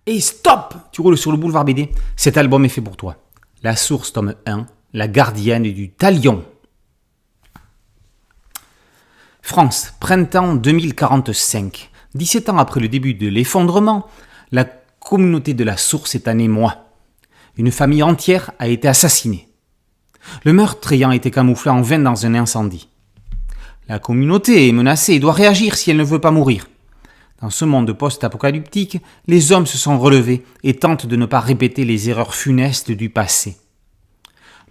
Et stop! Tu roules sur le boulevard BD. Cet album est fait pour toi. La Source, tome 1, la gardienne du talion. France, printemps 2045. 17 ans après le début de l'effondrement, la communauté de la Source est en émoi. Une famille entière a été assassinée. Le meurtre ayant été camouflé en vain dans un incendie. La communauté est menacée et doit réagir si elle ne veut pas mourir. Dans ce monde post-apocalyptique, les hommes se sont relevés et tentent de ne pas répéter les erreurs funestes du passé.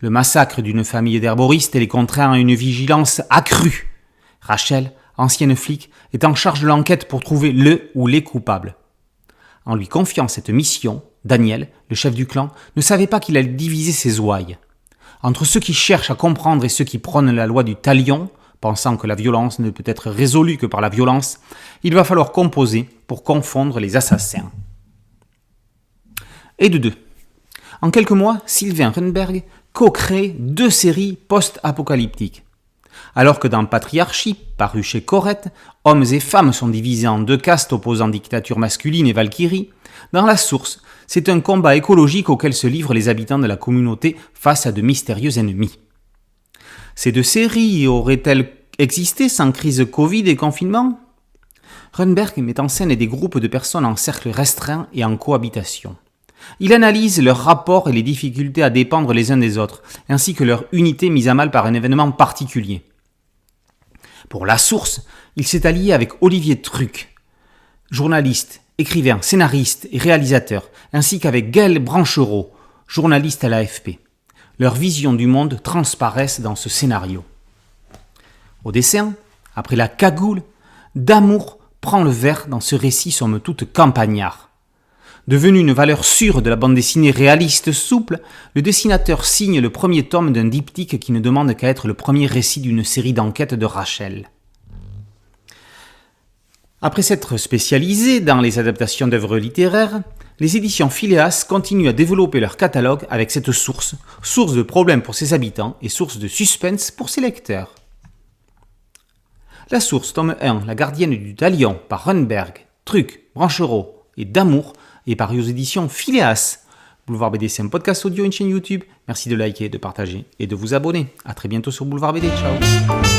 Le massacre d'une famille d'herboristes les contraint à une vigilance accrue. Rachel, ancienne flic, est en charge de l'enquête pour trouver le ou les coupables. En lui confiant cette mission, Daniel, le chef du clan, ne savait pas qu'il allait diviser ses ouailles. Entre ceux qui cherchent à comprendre et ceux qui prônent la loi du talion, pensant que la violence ne peut être résolue que par la violence, il va falloir composer pour confondre les assassins. Et de deux. En quelques mois, Sylvain Runberg co-crée 2 séries post-apocalyptiques. Alors que dans Patriarchie, paru chez Corrette, hommes et femmes sont divisés en 2 castes opposant dictature masculine et Valkyrie, dans La Source, c'est un combat écologique auquel se livrent les habitants de la communauté face à de mystérieux ennemis. Ces 2 séries auraient-elles existé sans crise Covid et confinement ? Runberg met en scène des groupes de personnes en cercle restreint et en cohabitation. Il analyse leurs rapports et les difficultés à dépendre les uns des autres, ainsi que leur unité mise à mal par un événement particulier. Pour La Source, il s'est allié avec Olivier Truc, journaliste, écrivain, scénariste et réalisateur, ainsi qu'avec Gaël Branchereau, journaliste à l'AFP. Leurs visions du monde transparaissent dans ce scénario. Au dessin, après la cagoule, Damour prend le vert dans ce récit somme toute campagnard. Devenu une valeur sûre de la bande dessinée réaliste souple, le dessinateur signe le premier tome d'un diptyque qui ne demande qu'à être le premier récit d'une série d'enquêtes de Rachel. Après s'être spécialisé dans les adaptations d'œuvres littéraires, les éditions Phileas continuent à développer leur catalogue avec cette source de problèmes pour ses habitants et source de suspense pour ses lecteurs. La Source, tome 1, la gardienne du talion, par Runberg, Truc, Branchereau et Damour, est paru aux éditions Phileas. Boulevard BD, c'est un podcast audio et une chaîne YouTube. Merci de liker, de partager et de vous abonner. A très bientôt sur Boulevard BD. Ciao.